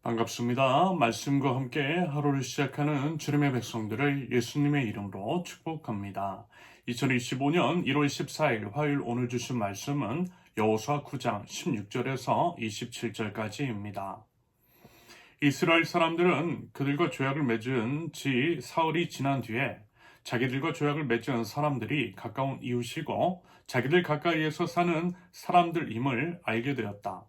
반갑습니다. 말씀과 함께 하루를 시작하는 주님의 백성들을 예수님의 이름으로 축복합니다. 2025년 1월 14일 화요일 오늘 주신 말씀은 여호수아 9장 16절에서 27절까지입니다. 이스라엘 사람들은 그들과 조약을 맺은 지 사흘이 지난 뒤에 자기들과 조약을 맺은 사람들이 가까운 이웃이고 자기들 가까이에서 사는 사람들임을 알게 되었다.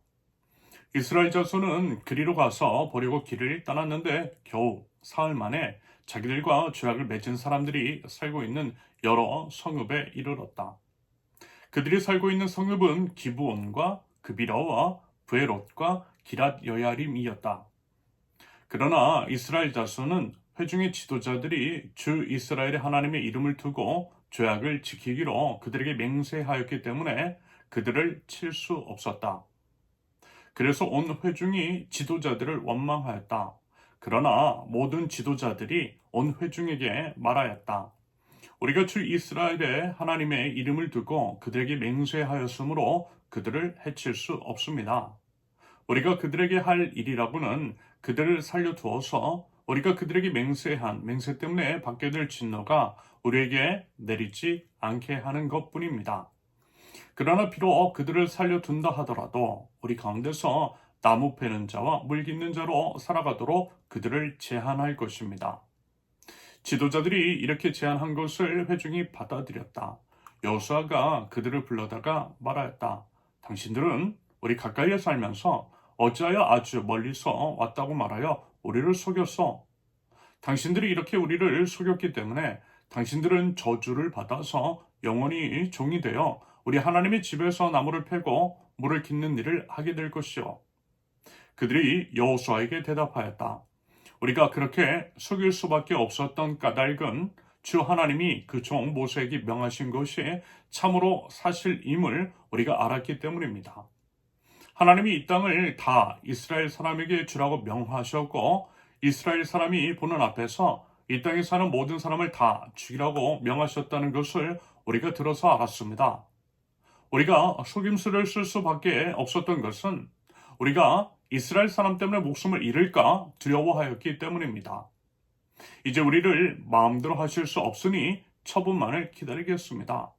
이스라엘 자손은 그리로 가서 보려고 길을 떠났는데 겨우 사흘 만에 자기들과 조약을 맺은 사람들이 살고 있는 여러 성읍에 이르렀다. 그들이 살고 있는 성읍은 기브온과 그비라와 브에롯과 기랏 여야림이었다. 그러나 이스라엘 자손은 회중의 지도자들이 주 이스라엘의 하나님의 이름을 두고 조약을 지키기로 그들에게 맹세하였기 때문에 그들을 칠 수 없었다. 그래서 온 회중이 지도자들을 원망하였다. 그러나 모든 지도자들이 온 회중에게 말하였다. 우리가 주 이스라엘의 하나님의 이름을 두고 그들에게 맹세하였으므로 그들을 해칠 수 없습니다. 우리가 그들에게 할 일이라고는 그들을 살려두어서 우리가 그들에게 맹세한 맹세 때문에 받게 될 진노가 우리에게 내리지 않게 하는 것뿐입니다. 그러나 비록 그들을 살려둔다 하더라도 우리 가운데서 나무 패는 자와 물 깃는 자로 살아가도록 그들을 제한할 것입니다. 지도자들이 이렇게 제한한 것을 회중이 받아들였다. 여호수아가 그들을 불러다가 말하였다. 당신들은 우리 가까이에 살면서 어찌하여 아주 멀리서 왔다고 말하여 우리를 속였어? 당신들이 이렇게 우리를 속였기 때문에 당신들은 저주를 받아서 영원히 종이 되어 우리 하나님의 집에서 나무를 패고 물을 깃는 일을 하게 될 것이요. 그들이 여호수아에게 대답하였다. 우리가 그렇게 속일 수밖에 없었던 까닭은 주 하나님이 그 종 모세에게 명하신 것이 참으로 사실임을 우리가 알았기 때문입니다. 하나님이 이 땅을 다 이스라엘 사람에게 주라고 명하셨고 이스라엘 사람이 보는 앞에서 이 땅에 사는 모든 사람을 다 죽이라고 명하셨다는 것을 우리가 들어서 알았습니다. 우리가 속임수를 쓸 수밖에 없었던 것은 우리가 이스라엘 사람 때문에 목숨을 잃을까 두려워하였기 때문입니다. 이제 우리를 마음대로 하실 수 없으니 처분만을 기다리겠습니다.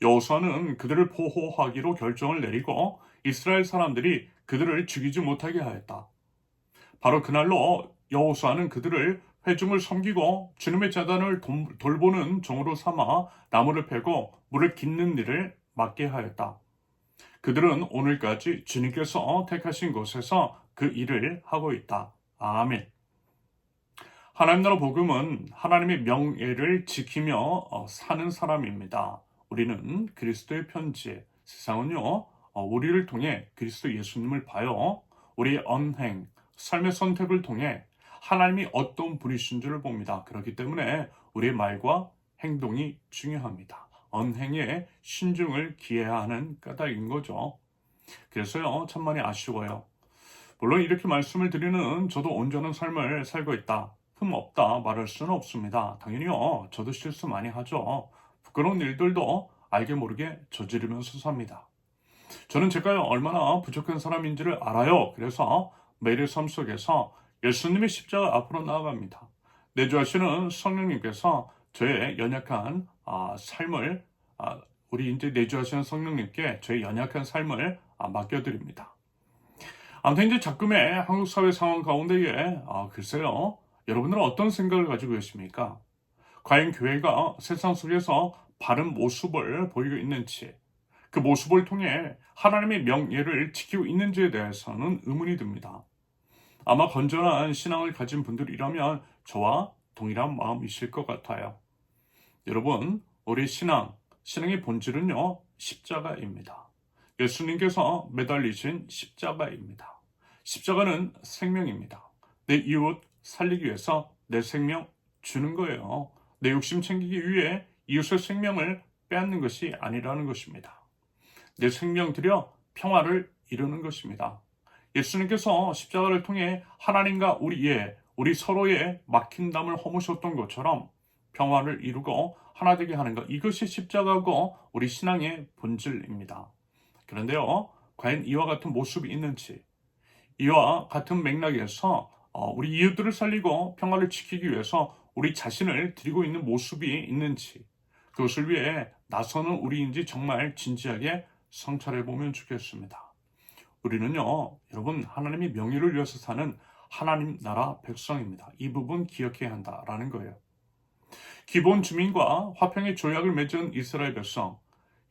여호수아는 그들을 보호하기로 결정을 내리고 이스라엘 사람들이 그들을 죽이지 못하게 하였다. 바로 그날로 여호수아는 그들을 회중을 섬기고 주님의 재단을 돌보는 종으로 삼아 나무를 패고 물을 깃는 일을 맡게 하였다. 그들은 오늘까지 주님께서 택하신 곳에서 그 일을 하고 있다. 아멘. 하나님 나라 복음은 하나님의 명예를 지키며 사는 사람입니다. 우리는 그리스도의 편지, 세상은요, 우리를 통해 그리스도 예수님을 봐요. 우리의 언행, 삶의 선택을 통해 하나님이 어떤 분이신 줄을 봅니다. 그렇기 때문에 우리의 말과 행동이 중요합니다. 언행에 신중을 기해야 하는 까닭인 거죠. 그래서요, 참 많이 아쉬워요. 물론 이렇게 말씀을 드리는 저도 온전한 삶을 살고 있다. 흠 없다 말할 수는 없습니다. 당연히요. 저도 실수 많이 하죠. 부끄러운 일들도 알게 모르게 저지르면서 삽니다. 저는 제가 얼마나 부족한 사람인지를 알아요. 그래서 매일의 삶 속에서 예수님의 십자가 앞으로 나아갑니다. 내주하시는 성령님께서 저의 연약한 삶을 우리 이제 내주하시는 성령님께 저의 연약한 삶을 맡겨드립니다. 아무튼 이제 자금의 한국 사회 상황 가운데에 글쎄요. 여러분들은 어떤 생각을 가지고 계십니까? 과연 교회가 세상 속에서 바른 모습을 보이고 있는지, 그 모습을 통해 하나님의 명예를 지키고 있는지에 대해서는 의문이 듭니다. 아마 건전한 신앙을 가진 분들이라면 저와 동일한 마음이실 것 같아요. 여러분, 우리 신앙의 본질은요, 십자가입니다. 예수님께서 매달리신 십자가입니다. 십자가는 생명입니다. 내 이웃 살리기 위해서 내 생명 주는 거예요. 내 욕심 챙기기 위해 이웃의 생명을 빼앗는 것이 아니라는 것입니다. 내 생명 들여 평화를 이루는 것입니다. 예수님께서 십자가를 통해 하나님과 우리 서로의 막힌 담을 허무셨던 것처럼 평화를 이루고 하나 되게 하는 것, 이것이 십자가고 우리 신앙의 본질입니다. 그런데요, 과연 이와 같은 모습이 있는지, 이와 같은 맥락에서 우리 이웃들을 살리고 평화를 지키기 위해서 우리 자신을 드리고 있는 모습이 있는지, 그것을 위해 나서는 우리인지 정말 진지하게 성찰해 보면 좋겠습니다. 우리는요, 여러분, 하나님의 명예를 위해서 사는 하나님 나라 백성입니다. 이 부분 기억해야 한다라는 거예요. 기브온 주민과 화평의 조약을 맺은 이스라엘 백성,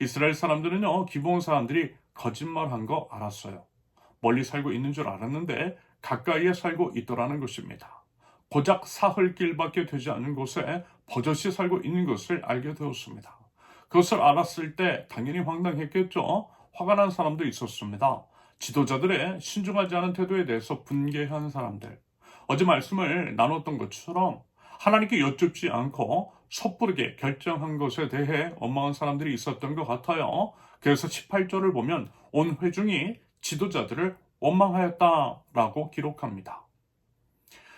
이스라엘 사람들은요, 기브온 사람들이 거짓말한 거 알았어요. 멀리 살고 있는 줄 알았는데 가까이에 살고 있더라는 것입니다. 고작 사흘길밖에 되지 않은 곳에 버젓이 살고 있는 것을 알게 되었습니다. 그것을 알았을 때 당연히 황당했겠죠. 화가 난 사람도 있었습니다. 지도자들의 신중하지 않은 태도에 대해서 분개한 사람들. 어제 말씀을 나눴던 것처럼 하나님께 여쭙지 않고 섣부르게 결정한 것에 대해 원망한 사람들이 있었던 것 같아요. 그래서 18절을 보면 온 회중이 지도자들을 원망하였다라고 기록합니다.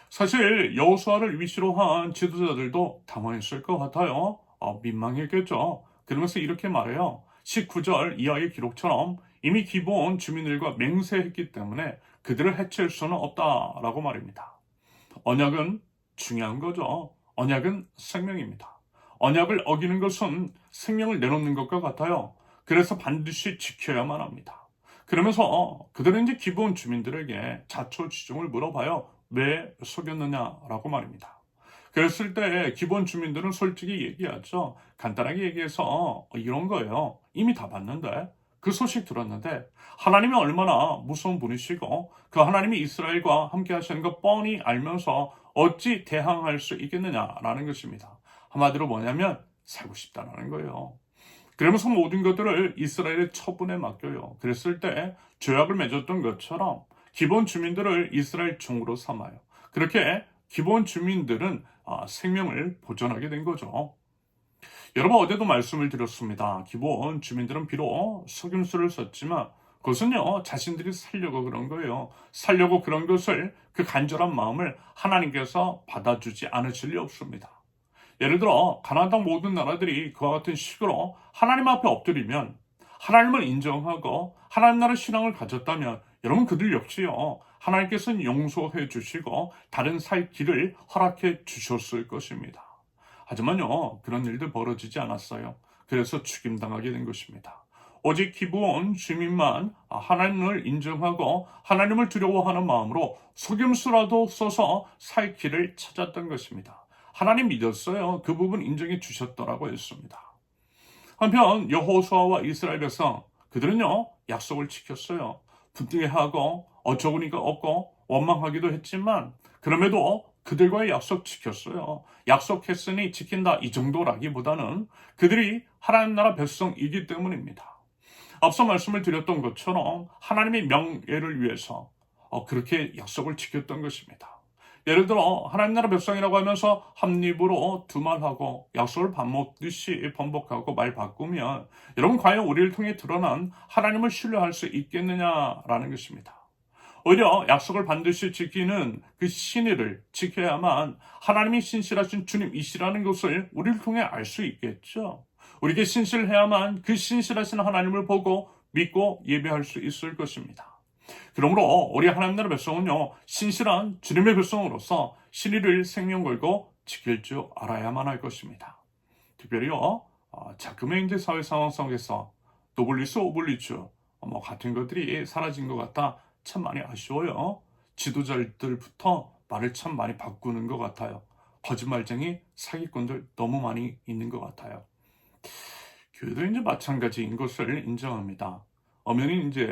사실 여호수아를 위시로 한 지도자들도 당황했을 것 같아요. 민망했겠죠. 그러면서 이렇게 말해요. 19절 이하의 기록처럼 이미 기브온 주민들과 맹세했기 때문에 그들을 해칠 수는 없다라고 말입니다. 언약은 중요한 거죠. 언약은 생명입니다. 언약을 어기는 것은 생명을 내놓는 것과 같아요. 그래서 반드시 지켜야만 합니다. 그러면서 그들은 이제 기브온 주민들에게 자초지종을 물어봐요. 왜 속였느냐라고 말입니다. 그랬을 때 기브온 주민들은 솔직히 얘기하죠. 간단하게 얘기해서 이런 거예요. 이미 다 봤는데, 그 소식 들었는데 하나님이 얼마나 무서운 분이시고 그 하나님이 이스라엘과 함께 하시는 거 뻔히 알면서 어찌 대항할 수 있겠느냐라는 것입니다. 한마디로 뭐냐면 살고 싶다라는 거예요. 그러면서 모든 것들을 이스라엘의 처분에 맡겨요. 그랬을 때 조약을 맺었던 것처럼 기본 주민들을 이스라엘 종으로 삼아요. 그렇게 기본 주민들은 생명을 보존하게 된 거죠. 여러분, 어제도 말씀을 드렸습니다. 기본 주민들은 비록 속임수를 썼지만 그것은요, 자신들이 살려고 그런 거예요. 살려고 그런 것을, 그 간절한 마음을 하나님께서 받아주지 않으실 리 없습니다. 예를 들어 가나안 땅 모든 나라들이 그와 같은 식으로 하나님 앞에 엎드리면, 하나님을 인정하고 하나님 나라 신앙을 가졌다면 여러분, 그들 역시요, 하나님께서는 용서해 주시고 다른 살 길을 허락해 주셨을 것입니다. 하지만요, 그런 일들 벌어지지 않았어요. 그래서 죽임당하게 된 것입니다. 오직 기브온 주민만 하나님을 인정하고 하나님을 두려워하는 마음으로 속임수라도 써서 살 길을 찾았던 것입니다. 하나님 믿었어요. 그 부분 인정해 주셨더라고 했습니다. 한편 여호수아와 이스라엘 백성, 그들은요, 약속을 지켰어요. 분개하고 어처구니가 없고 원망하기도 했지만 그럼에도 그들과의 약속 지켰어요. 약속했으니 지킨다, 이 정도라기보다는 그들이 하나님 나라 백성이기 때문입니다. 앞서 말씀을 드렸던 것처럼 하나님의 명예를 위해서 그렇게 약속을 지켰던 것입니다. 예를 들어 하나님 나라 백성이라고 하면서 한 입으로 두말하고 약속을 밥 먹듯이 번복하고 말 바꾸면 여러분, 과연 우리를 통해 드러난 하나님을 신뢰할 수 있겠느냐라는 것입니다. 오히려 약속을 반드시 지키는 그 신의를 지켜야만 하나님이 신실하신 주님이시라는 것을 우리를 통해 알 수 있겠죠. 우리에게 신실해야만 그 신실하신 하나님을 보고 믿고 예배할 수 있을 것입니다. 그러므로 우리 하나님 나라 백성은요, 신실한 주님의 백성으로서 신의를 생명 걸고 지킬 줄 알아야만 할 것입니다. 특별히요, 자금의 인재 사회 상황 속에서 노블리스 오블리주 같은 것들이 사라진 것 같아 참 많이 아쉬워요. 지도자들부터 말을 참 많이 바꾸는 것 같아요. 거짓말쟁이 사기꾼들 너무 많이 있는 것 같아요. 교회도 이제 마찬가지인 것을 인정합니다. 엄연히 이제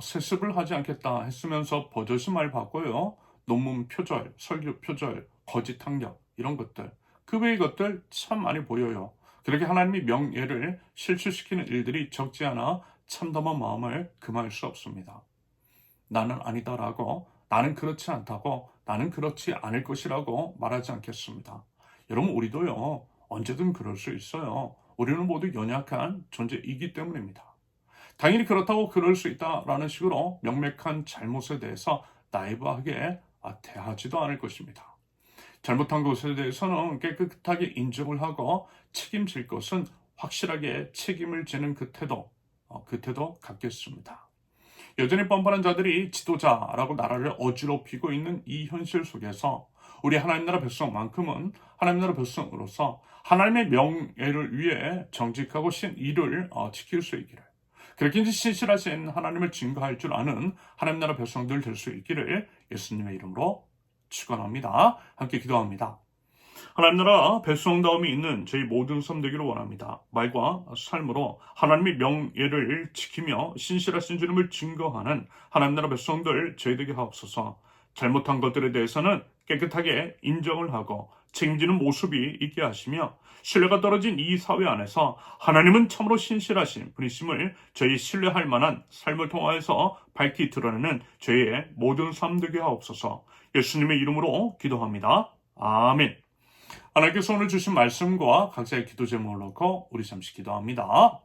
세습을 하지 않겠다 했으면서 버젓이 말 바꿔요. 논문 표절, 설교 표절, 거짓 학력 이런 것들, 그 외의 것들 참 많이 보여요. 그렇게 하나님의 명예를 실추시키는 일들이 적지 않아 참담한 마음을 금할 수 없습니다. 나는 아니다라고, 나는 그렇지 않다고, 나는 그렇지 않을 것이라고 말하지 않겠습니다. 여러분, 우리도요, 언제든 그럴 수 있어요. 우리는 모두 연약한 존재이기 때문입니다. 당연히 그렇다고 그럴 수 있다라는 식으로 명백한 잘못에 대해서 나이브하게 대하지도 않을 것입니다. 잘못한 것에 대해서는 깨끗하게 인정을 하고 책임질 것은 확실하게 책임을 지는 그 태도 갖겠습니다. 여전히 뻔뻔한 자들이 지도자라고 나라를 어지럽히고 있는 이 현실 속에서 우리 하나님 나라 백성만큼은 하나님 나라 백성으로서 하나님의 명예를 위해 정직하고 신의를 지킬 수 있기를, 그렇게 이제 신실하신 하나님을 증거할 줄 아는 하나님 나라 백성들 될 수 있기를 예수님의 이름으로 축원합니다. 함께 기도합니다. 하나님 나라 백성다움이 있는 저희 모든 삶 되기를 원합니다. 말과 삶으로 하나님의 명예를 지키며 신실하신 주님을 증거하는 하나님 나라 백성들 저희 되게 하옵소서. 잘못한 것들에 대해서는 깨끗하게 인정을 하고 책임지는 모습이 있게 하시며, 신뢰가 떨어진 이 사회 안에서 하나님은 참으로 신실하신 분이심을 저희 신뢰할 만한 삶을 통하여서 밝히 드러내는 저희의 모든 삶 되게 하옵소서. 예수님의 이름으로 기도합니다. 아멘. 하나님께서 오늘 주신 말씀과 각자의 기도 제목을 놓고 우리 잠시 기도합니다.